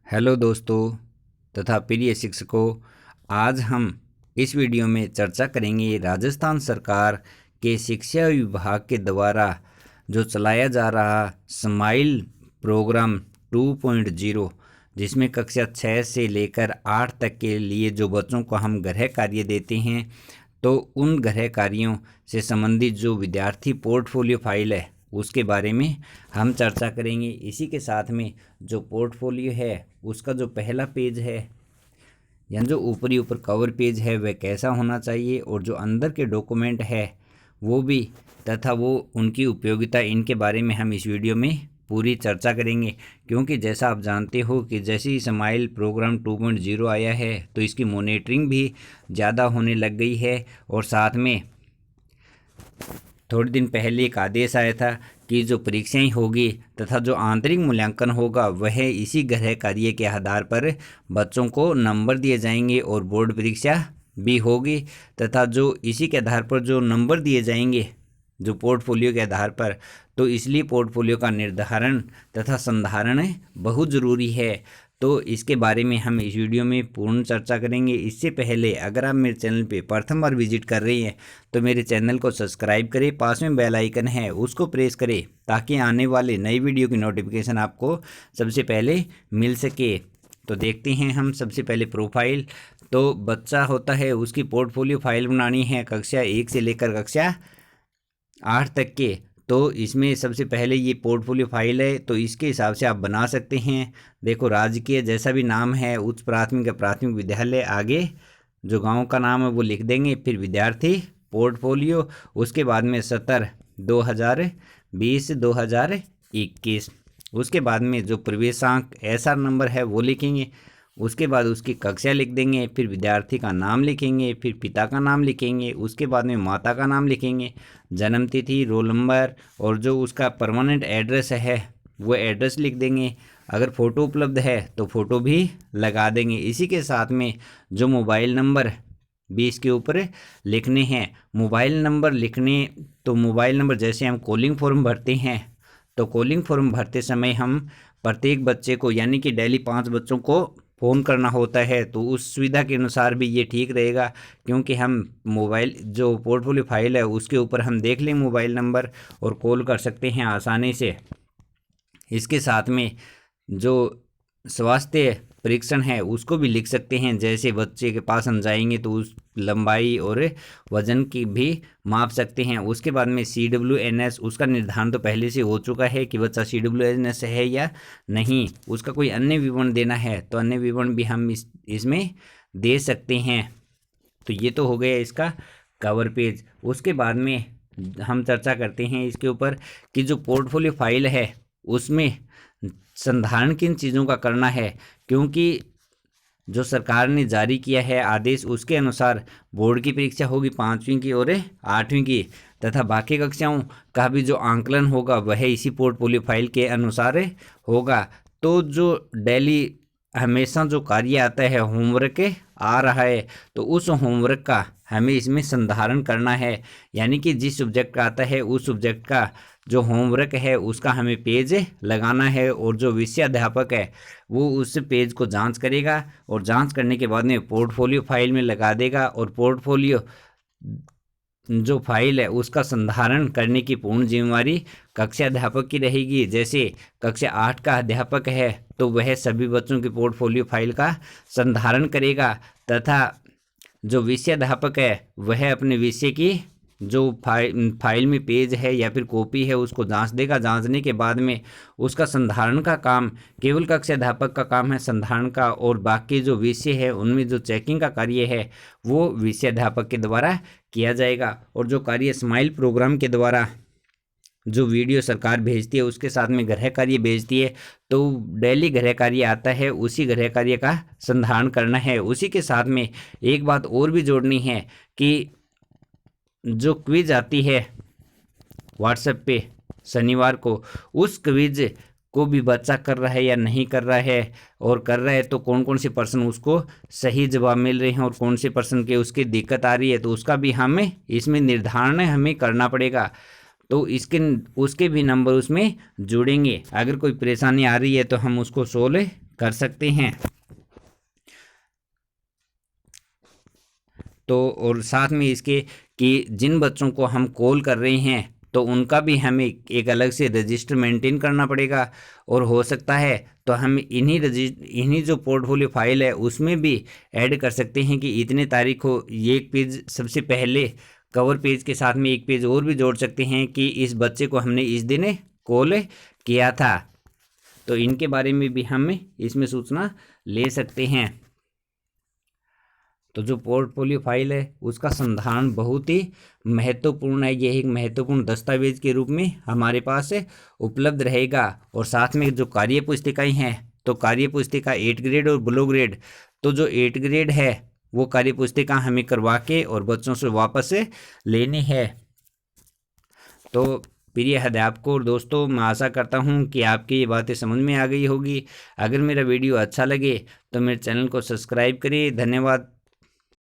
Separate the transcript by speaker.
Speaker 1: Hello दोस्तों तथा प्रिय शिक्षकों, आज हम इस वीडियो में चर्चा करेंगे राजस्थान सरकार के शिक्षा विभाग के द्वारा जो चलाया जा रहा स्माइल प्रोग्राम 2.0, जिसमें कक्षा 6 से लेकर 8 तक के लिए जो बच्चों को हम गृह कार्य देते हैं, तो उन गृह कार्यों से संबंधित जो विद्यार्थी पोर्टफोलियो फाइल है उसके बारे में हम चर्चा करेंगे। इसी के साथ में जो पोर्टफोलियो है उसका जो पहला पेज है यानी जो ऊपर कवर पेज है वह कैसा होना चाहिए, और जो अंदर के डॉक्यूमेंट है वो भी तथा वो उनकी उपयोगिता, इनके बारे में हम इस वीडियो में पूरी चर्चा करेंगे। क्योंकि जैसा आप जानते हो कि जैसे ही स्माइल प्रोग्राम 2.0 आया है तो इसकी मॉनिटरिंग भी ज़्यादा होने लग गई है, और साथ में थोड़े दिन पहले एक आदेश आया था कि जो परीक्षाएं होगी तथा जो आंतरिक मूल्यांकन होगा वह इसी गृह कार्य के आधार पर बच्चों को नंबर दिए जाएंगे और बोर्ड परीक्षा भी होगी, तथा जो इसी के आधार पर जो नंबर दिए जाएंगे जो पोर्टफोलियो के आधार पर, तो इसलिए पोर्टफोलियो का निर्धारण तथा संधारण बहुत ज़रूरी है। तो इसके बारे में हम इस वीडियो में पूर्ण चर्चा करेंगे। इससे पहले अगर आप मेरे चैनल पे प्रथम बार विजिट कर रही हैं तो मेरे चैनल को सब्सक्राइब करें, पास में बेल आइकन है उसको प्रेस करें ताकि आने वाले नई वीडियो की नोटिफिकेशन आपको सबसे पहले मिल सके। तो देखते हैं हम सबसे पहले प्रोफाइल। तो बच्चा होता है उसकी पोर्टफोलियो फाइल बनानी है कक्षा 1 से लेकर कक्षा 8 तक के। तो इसमें सबसे पहले ये पोर्टफोलियो फाइल है, तो इसके हिसाब से आप बना सकते हैं। देखो, राजकीय जैसा भी नाम है, उच्च प्राथमिक या प्राथमिक विद्यालय, आगे जो गांव का नाम है वो लिख देंगे, फिर विद्यार्थी पोर्टफोलियो, उसके बाद में सत्र 2020-2021, उसके बाद में जो प्रवेशांक SR नंबर है वो लिखेंगे, उसके बाद उसकी कक्षा लिख देंगे, फिर विद्यार्थी का नाम लिखेंगे, फिर पिता का नाम लिखेंगे, उसके बाद में माता का नाम लिखेंगे, जन्म तिथि, रोल नंबर, और जो उसका परमानेंट एड्रेस है वो एड्रेस लिख देंगे। अगर फ़ोटो उपलब्ध है तो फ़ोटो भी लगा देंगे। इसी के साथ में जो मोबाइल नंबर भी इसके ऊपर लिखने हैं। मोबाइल नंबर लिखने, तो मोबाइल नंबर जैसे हम कॉलिंग फॉर्म भरते हैं, तो कॉलिंग फॉर्म भरते समय हम प्रत्येक बच्चे को यानी कि डेली 5 बच्चों को फ़ोन करना होता है, तो उस सुविधा के अनुसार भी ये ठीक रहेगा। क्योंकि हम मोबाइल जो पोर्टफोलियो फाइल है उसके ऊपर हम देख लें मोबाइल नंबर और कॉल कर सकते हैं आसानी से। इसके साथ में जो स्वास्थ्य परीक्षण है उसको भी लिख सकते हैं, जैसे बच्चे के पास हम जाएंगे तो उस लंबाई और वज़न की भी माप सकते हैं। उसके बाद में CWNS, उसका निर्धारण तो पहले से हो चुका है कि बच्चा CWNS है या नहीं। उसका कोई अन्य विवरण देना है तो अन्य विवरण भी हम इसमें दे सकते हैं। तो ये तो हो गया इसका कवर पेज। उसके बाद में हम चर्चा करते हैं इसके ऊपर कि जो पोर्टफोलियो फाइल है उसमें संधारण किन चीज़ों का करना है। क्योंकि जो सरकार ने जारी किया है आदेश, उसके अनुसार बोर्ड की परीक्षा होगी 5वीं की और 8वीं की, तथा बाकी कक्षाओं का भी जो आंकलन होगा वह इसी पोर्टफोलियो फाइल के अनुसार होगा। तो जो डेली हमेशा जो कार्य आता है, होमवर्क आ रहा है, तो उस होमवर्क का हमें इसमें संधारण करना है। यानी कि जिस सब्जेक्ट का आता है उस सब्जेक्ट का जो होमवर्क है उसका हमें पेज लगाना है, और जो विषय अध्यापक है वो उस पेज को जांच करेगा, और जांच करने के बाद में पोर्टफोलियो फाइल में लगा देगा, और पोर्टफोलियो जो फाइल है उसका संधारण करने की पूर्ण जिम्मेवारी कक्षा अध्यापक की रहेगी। जैसे कक्षा 8 का अध्यापक है तो वह सभी बच्चों की पोर्टफोलियो फाइल का संधारण करेगा, तथा जो विषय अध्यापक है वह अपने विषय की जो फाइल में पेज है या फिर कॉपी है उसको जांच देगा। जांचने के बाद में उसका संधारण का काम केवल कक्षा अध्यापक का काम है संधारण का, और बाकी जो विषय है उनमें जो चेकिंग का कार्य है वो विषय अध्यापक के द्वारा किया जाएगा। और जो कार्य स्माइल प्रोग्राम के द्वारा जो वीडियो सरकार भेजती है उसके साथ में गृह कार्य भेजती है, तो डेली गृह कार्य आता है, उसी गृह कार्य का संधारण करना है। उसी के साथ में एक बात और भी जोड़नी है कि जो क्विज आती है व्हाट्सएप पे शनिवार को, उस क्विज को भी बच्चा कर रहा है या नहीं कर रहा है, और कर रहा है तो कौन कौन से पर्सन उसको सही जवाब मिल रहे हैं और कौन से पर्सन के उसकी दिक्कत आ रही है, तो उसका भी हमें इसमें निर्धारण हमें करना पड़ेगा। तो उसके भी नंबर उसमें जुड़ेंगे। अगर कोई परेशानी आ रही है तो हम उसको सोल्व कर सकते हैं। तो और साथ में इसके कि जिन बच्चों को हम कॉल कर रहे हैं तो उनका भी हमें एक अलग से रजिस्टर मेंटेन करना पड़ेगा, और हो सकता है तो हम इन्हीं जो पोर्टफोलियो फाइल है उसमें भी ऐड कर सकते हैं कि इतने तारीख को ये एक पेज सबसे पहले कवर पेज के साथ में एक पेज और भी जोड़ सकते हैं कि इस बच्चे को हमने इस दिन कॉल किया था। तो इनके बारे में भी हम इसमें सूचना ले सकते हैं। तो जो पोर्टफोलियो फाइल है उसका संधारण बहुत ही महत्वपूर्ण है। यह एक महत्वपूर्ण दस्तावेज के रूप में हमारे पास उपलब्ध रहेगा। और साथ में जो कार्य पुस्तिकाएं हैं, तो कार्य पुस्तिका 8 ग्रेड और ब्लो ग्रेड, तो जो 8 ग्रेड है वो कार्य पुस्तिका हमें करवा के और बच्चों से वापस लेनी है। तो प्रिय अध्यापकों और दोस्तों, मैं आशा करता हूँ कि आपकी ये बातें समझ में आ गई होगी। अगर मेरा वीडियो अच्छा लगे तो मेरे चैनल को सब्सक्राइब करिए। धन्यवाद।